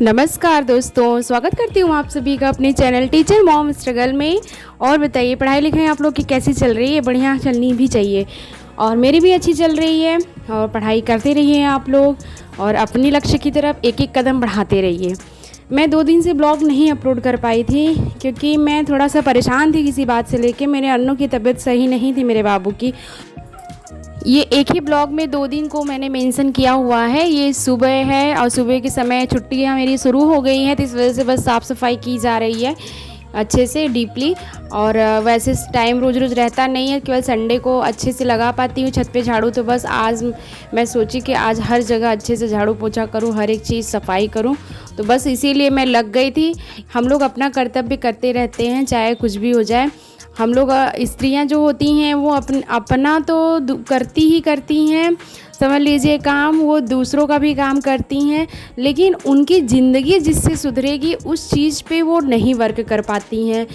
नमस्कार दोस्तों, स्वागत करती हूँ आप सभी का अपने चैनल टीचर मॉम स्ट्रगल में। और बताइए पढ़ाई लिखाई आप लोग की कैसी चल रही है? बढ़िया चलनी भी चाहिए और मेरी भी अच्छी चल रही है। और पढ़ाई करते रहिए आप लोग और अपनी लक्ष्य की तरफ एक एक कदम बढ़ाते रहिए। मैं 2 दिन से ब्लॉग नहीं अपलोड कर पाई थी क्योंकि मैं थोड़ा सा परेशान थी किसी बात से लेके। मेरे अन्नू की तबीयत सही नहीं थी, मेरे बाबू की। ये एक ही ब्लॉग में 2 दिन को मैंने मेंशन किया हुआ है। ये सुबह है और सुबह के समय छुट्टियां मेरी शुरू हो गई हैं, तो इस वजह से बस साफ़ सफाई की जा रही है अच्छे से डीपली। और वैसे टाइम रोज़ रोज़ रहता नहीं है, केवल संडे को अच्छे से लगा पाती हूँ छत पे झाड़ू। तो बस आज मैं सोची कि आज हर जगह अच्छे से झाड़ू पोछा करूँ, हर एक चीज़ सफाई करूँ। तो बस इसीलिए मैं लग गई थी। हम लोग अपना कर्तव्य करते रहते हैं चाहे कुछ भी हो जाए। हम लोग स्त्रियां जो होती हैं वो अपना तो करती ही करती हैं, समझ लीजिए काम, वो दूसरों का भी काम करती हैं, लेकिन उनकी ज़िंदगी जिससे सुधरेगी उस चीज़ पे वो नहीं वर्क कर पाती हैं।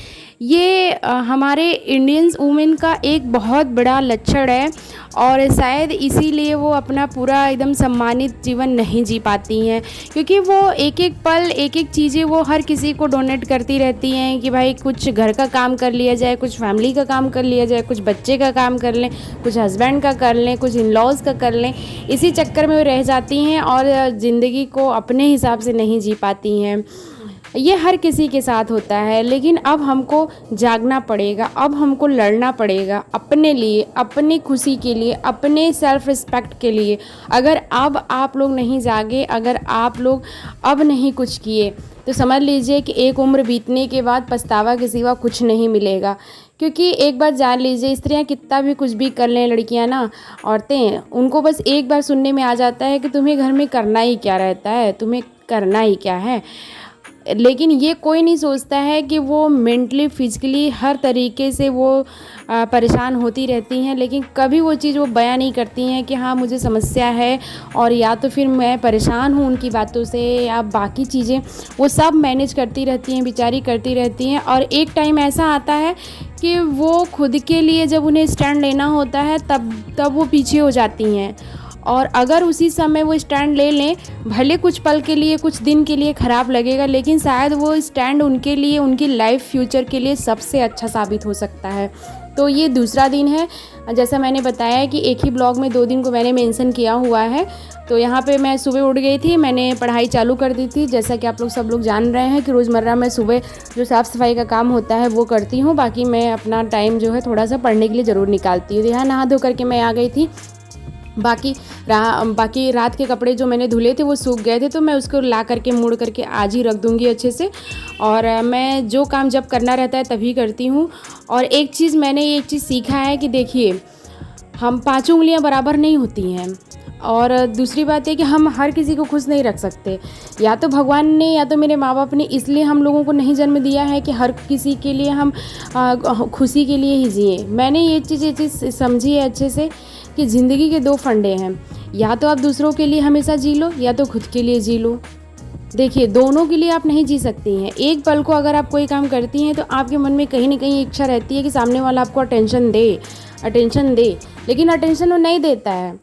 ये हमारे इंडियंस वुमेन का एक बहुत बड़ा लक्षण है और शायद इसीलिए वो अपना पूरा एकदम सम्मानित जीवन नहीं जी पाती हैं, क्योंकि वो एक एक पल एक एक चीज़ें वो हर किसी को डोनेट करती रहती हैं कि भाई कुछ घर का काम कर लिया जाए, कुछ फैमिली का काम कर लिया जाए, कुछ बच्चे का काम कर लें, कुछ हस्बैंड का कर लें, कुछ इन लॉज़ का कर लें। इसी चक्कर में वो रह जाती हैं और ज़िंदगी को अपने हिसाब से नहीं जी पाती हैं। ये हर किसी के साथ होता है, लेकिन अब हमको जागना पड़ेगा, अब हमको लड़ना पड़ेगा अपने लिए, अपनी खुशी के लिए, अपने सेल्फ रिस्पेक्ट के लिए। अगर अब आप लोग नहीं जागे, अगर आप लोग अब नहीं कुछ किए, तो समझ लीजिए कि एक उम्र बीतने के बाद पछतावा के सिवा कुछ नहीं मिलेगा। क्योंकि एक बार जान लीजिए, स्त्रियां कितना भी कुछ भी कर लें, लड़कियां ना, औरतें, उनको बस एक बार सुनने में आ जाता है कि तुम्हें घर में करना ही क्या रहता है, तुम्हें करना ही क्या है। लेकिन ये कोई नहीं सोचता है कि वो मेंटली फिजिकली हर तरीके से वो परेशान होती रहती हैं, लेकिन कभी वो चीज़ वो बयां नहीं करती हैं कि हाँ मुझे समस्या है, और या तो फिर मैं परेशान हूँ उनकी बातों से, या बाकी चीज़ें वो सब मैनेज करती रहती हैं, बेचारी करती रहती हैं। और एक टाइम ऐसा आता है कि वो खुद के लिए जब उन्हें स्टैंड लेना होता है तब वो पीछे हो जाती हैं। और अगर उसी समय वो स्टैंड ले लें, भले कुछ पल के लिए, कुछ दिन के लिए ख़राब लगेगा, लेकिन शायद वो स्टैंड उनके लिए, उनकी लाइफ फ्यूचर के लिए सबसे अच्छा साबित हो सकता है। तो ये दूसरा दिन है। जैसा मैंने बताया कि एक ही ब्लॉग में 2 दिन को मैंने मेंशन किया हुआ है। तो यहाँ पे मैं सुबह उठ गई थी, मैंने पढ़ाई चालू कर दी थी। जैसा कि आप लोग सब लोग जान रहे हैं कि रोज़मर्रा मैं सुबह जो साफ़ सफाई का काम होता है वो करती हूँ, बाकी मैं अपना टाइम जो है थोड़ा सा पढ़ने के लिए ज़रूर निकालती हूँ। यहाँ नहा धो करके मैं आ गई थी। बाकी रात के कपड़े जो मैंने धुले थे वो सूख गए थे, तो मैं उसको ला करके मोड़ करके आज ही रख दूँगी अच्छे से। और मैं जो काम जब करना रहता है तभी करती हूँ। और एक चीज़ सीखा है कि देखिए, हम 5 उंगलियां बराबर नहीं होती हैं। और दूसरी बात है कि हम हर किसी को खुश नहीं रख सकते। या तो भगवान ने या तो मेरे माँ बाप ने इसलिए हम लोगों को नहीं जन्म दिया है कि हर किसी के लिए हम खुशी के लिए ही जिए। मैंने ये चीज़ समझी है अच्छे से कि ज़िंदगी के 2 फंडे हैं, या तो आप दूसरों के लिए हमेशा जी लो या तो खुद के लिए जी लो। देखिए, दोनों के लिए आप नहीं जी सकती हैं। एक पल को अगर आप कोई काम करती हैं तो आपके मन में कहीं ना कहीं इच्छा रहती है कि सामने वाला आपको अटेंशन दे, लेकिन अटेंशन वो नहीं देता है।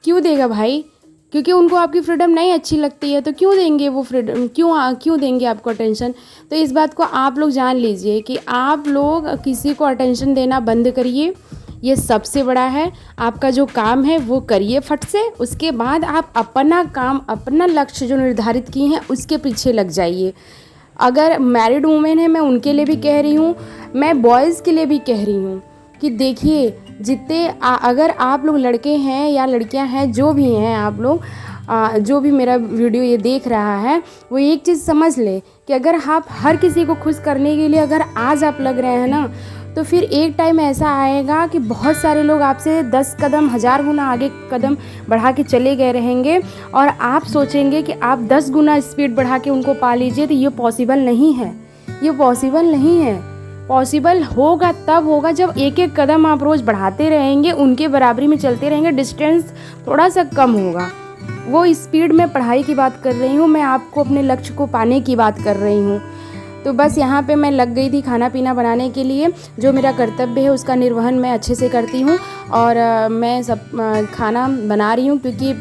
क्यों देगा भाई? क्योंकि उनको आपकी फ्रीडम नहीं अच्छी लगती है, तो क्यों देंगे वो फ्रीडम, क्यों देंगे आपको अटेंशन? तो इस बात को आप लोग जान लीजिए कि आप लोग किसी को अटेंशन देना बंद करिए। ये सबसे बड़ा है। आपका जो काम है वो करिए फट से, उसके बाद आप अपना काम, अपना लक्ष्य जो निर्धारित किए हैं उसके पीछे लग जाइए। अगर मैरिड वुमेन है, मैं उनके लिए भी कह रही हूँ, मैं बॉयज़ के लिए भी कह रही हूँ कि देखिए, अगर आप लोग लड़के हैं या लड़कियां हैं, जो भी हैं आप लोग, जो भी मेरा वीडियो ये देख रहा है, वो एक चीज़ समझ ले कि अगर आप हर किसी को खुश करने के लिए अगर आज आप लग रहे हैं ना, तो फिर एक टाइम ऐसा आएगा कि बहुत सारे लोग आपसे 10 कदम 1000 गुना आगे कदम बढ़ा के चले गए रहेंगे, और आप सोचेंगे कि आप 10 गुना स्पीड बढ़ा के उनको पा लीजिए। तो ये पॉसिबल नहीं है, ये पॉसिबल नहीं है। पॉसिबल होगा तब होगा जब एक एक कदम आप रोज़ बढ़ाते रहेंगे, उनके बराबरी में चलते रहेंगे, डिस्टेंस थोड़ा सा कम होगा। वो स्पीड में पढ़ाई की बात कर रही हूँ, मैं आपको अपने लक्ष्य को पाने की बात कर रही हूँ। तो बस यहाँ पे मैं लग गई थी खाना पीना बनाने के लिए। जो मेरा कर्तव्य है उसका निर्वहन मैं अच्छे से करती हूँ, और मैं सब खाना बना रही हूँ, क्योंकि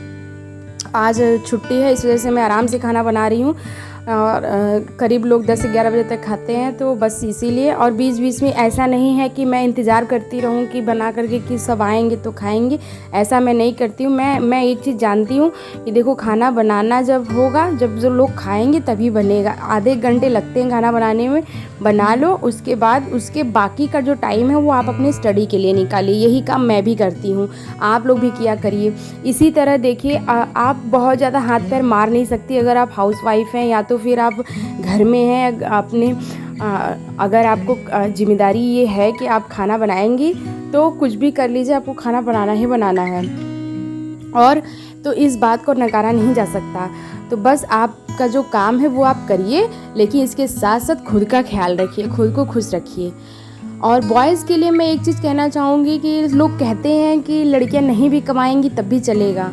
आज छुट्टी है, इस वजह से मैं आराम से खाना बना रही हूँ और करीब लोग 10 से 11 बजे तक खाते हैं, तो बस इसीलिए। और बीच बीच में ऐसा नहीं है कि मैं इंतज़ार करती रहूँ कि बना करके कि सब आएंगे तो खाएंगे, ऐसा मैं नहीं करती हूँ। मैं एक चीज़ जानती हूँ कि देखो, खाना बनाना जब होगा, जब जो लोग खाएंगे तभी बनेगा। आधे घंटे लगते हैं खाना बनाने में, बना लो, उसके बाद उसके बाकी का जो टाइम है वो आप अपने स्टडी के लिए निकालिए। यही काम मैं भी करती हूँ, आप लोग भी किया करिए। इसी तरह देखिए, आप बहुत ज़्यादा हाथ पैर मार नहीं सकती अगर आप हाउसवाइफ हैं या तो फिर आप घर में हैं अपने। अगर आपको जिम्मेदारी ये है कि आप खाना बनाएंगी तो कुछ भी कर लीजिए, आपको खाना बनाना ही बनाना है, और तो इस बात को नकारा नहीं जा सकता। तो बस आपका जो काम है वो आप करिए, लेकिन इसके साथ साथ खुद का ख्याल रखिए, खुद को खुश रखिए। और बॉयज़ के लिए मैं एक चीज़ कहना चाहूँगी कि लोग कहते हैं कि लड़कियां नहीं भी कमाएंगी तब भी चलेगा,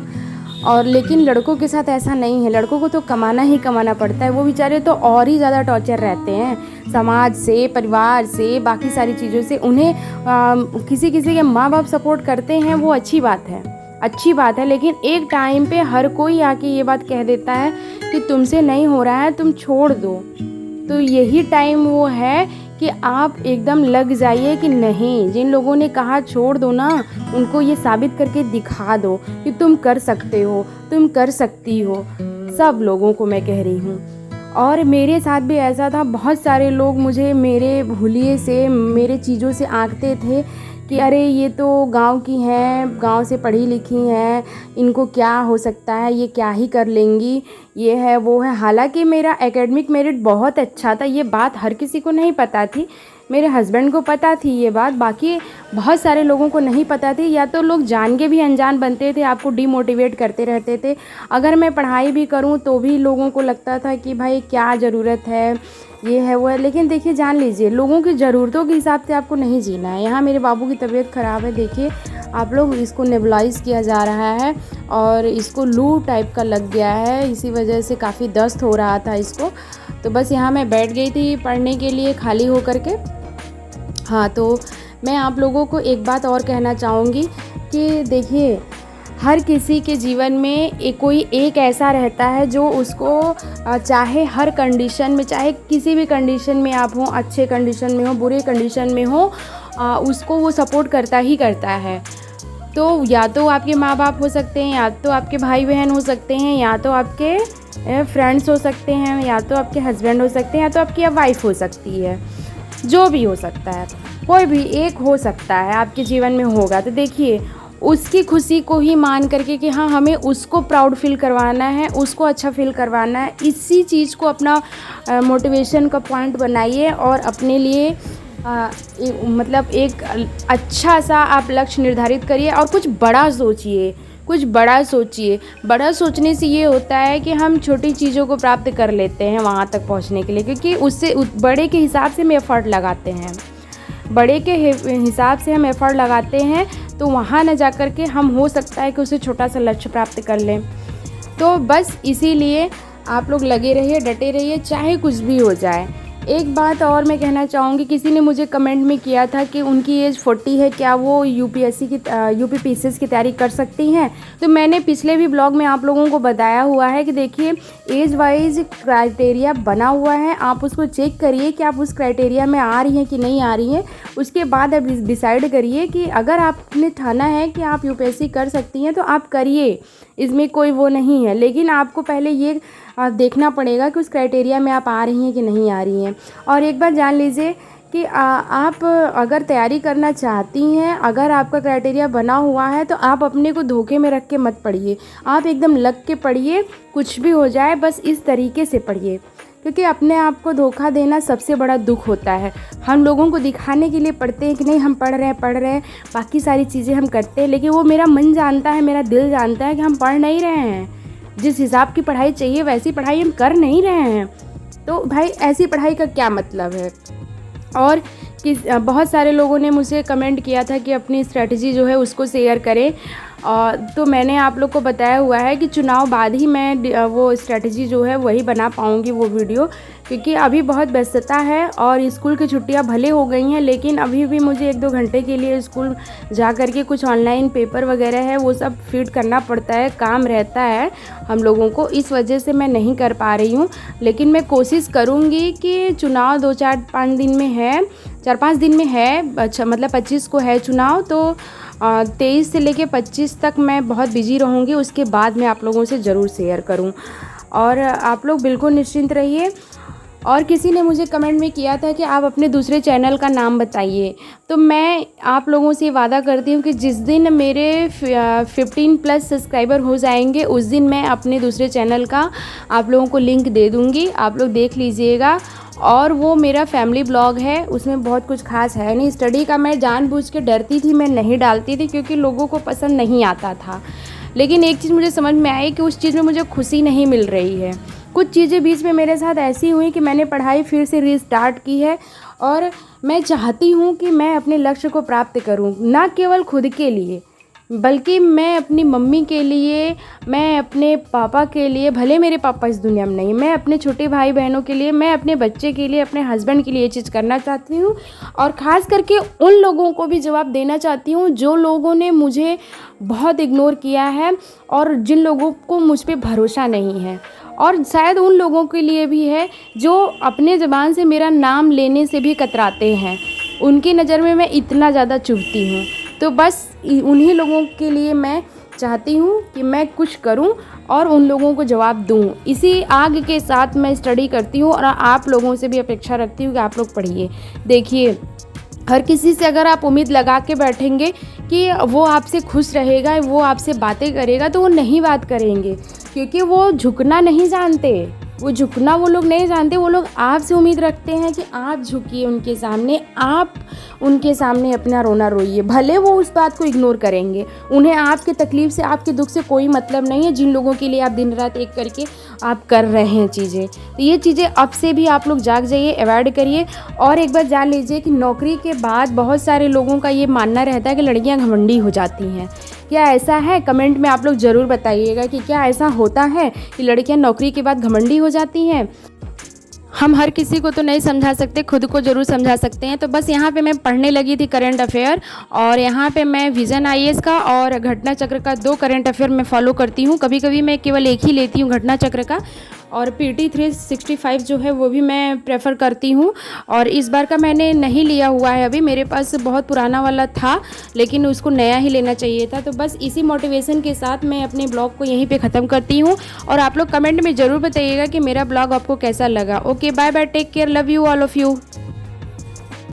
और लेकिन लड़कों के साथ ऐसा नहीं है। लड़कों को तो कमाना ही कमाना पड़ता है, वो बेचारे तो और ही ज़्यादा टॉर्चर रहते हैं समाज से, परिवार से, बाकी सारी चीज़ों से। उन्हें किसी किसी के माँ बाप सपोर्ट करते हैं, वो अच्छी बात है, लेकिन एक टाइम पे हर कोई आके ये बात कह देता है कि तुमसे नहीं हो रहा है, तुम छोड़ दो। तो यही टाइम वो है कि आप एकदम लग जाइए कि नहीं, जिन लोगों ने कहा छोड़ दो ना, उनको ये साबित करके दिखा दो कि तुम कर सकते हो, तुम कर सकती हो। सब लोगों को मैं कह रही हूँ, और मेरे साथ भी ऐसा था। बहुत सारे लोग मुझे मेरे हुलिये से, मेरे चीज़ों से आंकते थे कि अरे ये तो गांव की हैं, गांव से पढ़ी लिखी हैं, इनको क्या हो सकता है, ये क्या ही कर लेंगी, ये है वो है। हालांकि मेरा एकेडमिक मेरिट बहुत अच्छा था, ये बात हर किसी को नहीं पता थी। मेरे हस्बैंड को पता थी ये बात, बाकी बहुत सारे लोगों को नहीं पता थी, या तो लोग जान के भी अनजान बनते थे, आपको डिमोटिवेट करते रहते थे। अगर मैं पढ़ाई भी करूं तो भी लोगों को लगता था कि भाई क्या ज़रूरत है, ये है वो है। लेकिन देखिए, जान लीजिए, लोगों की ज़रूरतों के हिसाब से आपको नहीं जीना है। यहाँ मेरे बाबू की तबीयत ख़राब है, देखिए आप लोग, इसको नेबुलाइज़ किया जा रहा है और इसको लू टाइप का लग गया है, इसी वजह से काफ़ी दस्त हो रहा था इसको। तो बस यहाँ मैं बैठ गई थी पढ़ने के लिए खाली हो करके। हाँ, तो मैं आप लोगों को एक बात और कहना चाहूँगी कि देखिए, हर किसी के जीवन में कोई एक ऐसा रहता है जो उसको चाहे हर कंडीशन में, चाहे किसी भी कंडीशन में आप हो, अच्छे कंडीशन में हो, बुरे कंडीशन में हो, उसको वो सपोर्ट करता ही करता है। तो या तो आपके माँ बाप हो सकते हैं, या तो आपके भाई बहन हो सकते हैं, या तो आपके फ्रेंड्स हो सकते हैं, या तो आपके हस्बैंड हो सकते हैं, या तो आपकी वाइफ हो सकती है, जो भी हो सकता है, कोई भी एक हो सकता है आपके जीवन में होगा। तो देखिए, उसकी खुशी को ही मान करके कि हाँ, हमें उसको प्राउड फील करवाना है, उसको अच्छा फील करवाना है, इसी चीज़ को अपना मोटिवेशन का पॉइंट बनाइए और अपने लिए मतलब एक अच्छा सा आप लक्ष्य निर्धारित करिए और कुछ बड़ा सोचिए, बड़ा सोचने से ये होता है कि हम छोटी चीज़ों को प्राप्त कर लेते हैं वहाँ तक पहुँचने के लिए, क्योंकि उससे बड़े के हिसाब से हम एफ़र्ट लगाते हैं, तो वहाँ न जा कर के हम हो सकता है कि उसे छोटा सा लक्ष्य प्राप्त कर लें। तो बस इसीलिए आप लोग लगे रहिए, डटे रहिए, चाहे कुछ भी हो जाए। एक बात और मैं कहना चाहूँगी, किसी ने मुझे कमेंट में किया था कि उनकी एज 40 है, क्या वो यूपीपीसीएस की तैयारी कर सकती हैं। तो मैंने पिछले भी ब्लॉग में आप लोगों को बताया हुआ है कि देखिए, एज वाइज क्राइटेरिया बना हुआ है, आप उसको चेक करिए कि आप उस क्राइटेरिया में आ रही हैं कि नहीं आ रही हैं। उसके बाद आप डिसाइड करिए कि अगर आपने ठाना है कि आप यूपीएससी कर सकती हैं तो आप करिए, इसमें कोई वो नहीं है। लेकिन आपको पहले ये देखना पड़ेगा कि उस क्राइटेरिया में आप आ रही हैं कि नहीं आ रही हैं। और एक बार जान लीजिए कि आप अगर तैयारी करना चाहती हैं, अगर आपका क्राइटेरिया बना हुआ है, तो आप अपने को धोखे में रख के मत पढ़िए, आप एकदम लग के पढ़िए, कुछ भी हो जाए बस इस तरीके से पढ़िए, क्योंकि अपने आप को धोखा देना सबसे बड़ा दुख होता है। हम लोगों को दिखाने के लिए पढ़ते हैं कि नहीं हम पढ़ रहे हैं, बाकी सारी चीज़ें हम करते हैं, लेकिन वो मेरा मन जानता है, मेरा दिल जानता है कि हम पढ़ नहीं रहे हैं। जिस हिसाब की पढ़ाई चाहिए वैसी पढ़ाई हम कर नहीं रहे हैं। तो भाई, ऐसी पढ़ाई का क्या मतलब है। और बहुत सारे लोगों ने मुझे कमेंट किया था कि अपनी स्ट्रेटजी जो है उसको शेयर करें। तो मैंने आप लोग को बताया हुआ है कि चुनाव बाद ही मैं वो स्ट्रेटजी जो है वही बना पाऊँगी वो वीडियो, क्योंकि अभी बहुत व्यस्तता है और स्कूल की छुट्टियां भले हो गई हैं, लेकिन अभी भी मुझे 1-2 घंटे के लिए स्कूल जा कर के कुछ ऑनलाइन पेपर वगैरह है वो सब फीड करना पड़ता है, काम रहता है हम लोगों को, इस वजह से मैं नहीं कर पा रही हूँ। लेकिन मैं कोशिश करूँगी कि चुनाव 2-4-5 दिन में है, 4-5 दिन में है, अच्छा मतलब 25 को है चुनाव, तो 23 से लेके 25 तक मैं बहुत बिजी रहूँगी। उसके बाद मैं आप लोगों से ज़रूर शेयर करूँ और आप लोग बिल्कुल निश्चिंत रहिए। और किसी ने मुझे कमेंट में किया था कि आप अपने दूसरे चैनल का नाम बताइए, तो मैं आप लोगों से वादा करती हूँ कि जिस दिन मेरे 15+ सब्सक्राइबर हो जाएंगे उस दिन मैं अपने दूसरे चैनल का आप लोगों को लिंक दे दूँगी, आप लोग देख लीजिएगा। और वो मेरा फैमिली ब्लॉग है, उसमें बहुत कुछ खास है नहीं। स्टडी का मैं जानबूझ के डरती थी, मैं नहीं डालती थी क्योंकि लोगों को पसंद नहीं आता था। लेकिन एक चीज़ मुझे समझ में आई कि उस चीज़ में मुझे खुशी नहीं मिल रही है। कुछ चीज़ें बीच में मेरे साथ ऐसी हुई कि मैंने पढ़ाई फिर से रीस्टार्ट की है और मैं चाहती हूँ कि मैं अपने लक्ष्य को प्राप्त करूँ, ना केवल खुद के लिए बल्कि मैं अपनी मम्मी के लिए, मैं अपने पापा के लिए, भले मेरे पापा इस दुनिया में नहीं, मैं अपने छोटे भाई बहनों के लिए, मैं अपने बच्चे के लिए, अपने हस्बैंड के लिए ये चीज़ करना चाहती हूँ। और ख़ास करके उन लोगों को भी जवाब देना चाहती हूँ जो लोगों ने मुझे बहुत इग्नोर किया है और जिन लोगों को मुझ पर भरोसा नहीं है, और शायद उन लोगों के लिए भी है जो अपने ज़बान से मेरा नाम लेने से भी कतराते हैं। उनकी नज़र में मैं इतना ज़्यादा चुभती हूँ, तो बस उन्हीं लोगों के लिए मैं चाहती हूँ कि मैं कुछ करूँ और उन लोगों को जवाब दूँ। इसी आग के साथ मैं स्टडी करती हूँ और आप लोगों से भी अपेक्षा रखती हूँ कि आप लोग पढ़िए। देखिए, हर किसी से अगर आप उम्मीद लगा के बैठेंगे कि वो आपसे खुश रहेगा, वो आपसे बातें करेगा, तो वो नहीं बात करेंगे, क्योंकि वो झुकना नहीं जानते। वो झुकना वो लोग नहीं जानते। वो लोग आपसे उम्मीद रखते हैं कि आप झुकिए उनके सामने, आप उनके सामने अपना रोना रोइए। भले वो उस बात को इग्नोर करेंगे, उन्हें आपके तकलीफ़ से, आपके दुख से कोई मतलब नहीं है, जिन लोगों के लिए आप दिन रात एक करके आप कर रहे हैं चीज़ें। तो ये चीज़ें अब से भी आप लोग जाग जाइए, अवॉइड करिए। और एक बार जान लीजिए कि नौकरी के बाद बहुत सारे लोगों का ये मानना रहता है कि लड़कियां घमंडी हो जाती हैं। क्या ऐसा है? कमेंट में आप लोग ज़रूर बताइएगा कि क्या ऐसा होता है कि लड़कियां नौकरी के बाद घमंडी हो जाती हैं। हम हर किसी को तो नहीं समझा सकते, खुद को ज़रूर समझा सकते हैं। तो बस यहाँ पे मैं पढ़ने लगी थी करंट अफेयर, और यहाँ पे मैं विज़न आईएएस का और घटना चक्र का 2 करंट अफेयर मैं फॉलो करती हूँ। कभी कभी मैं केवल एक ही लेती हूँ घटना चक्र का, और PT 365 जो है वो भी मैं प्रेफर करती हूँ। और इस बार का मैंने नहीं लिया हुआ है अभी, मेरे पास बहुत पुराना वाला था, लेकिन उसको नया ही लेना चाहिए था। तो बस इसी मोटिवेशन के साथ मैं अपने ब्लॉग को यहीं पे ख़त्म करती हूँ, और आप लोग कमेंट में ज़रूर बताइएगा कि मेरा ब्लॉग आपको कैसा लगा। Okay, bye bye, take care, love you all of you.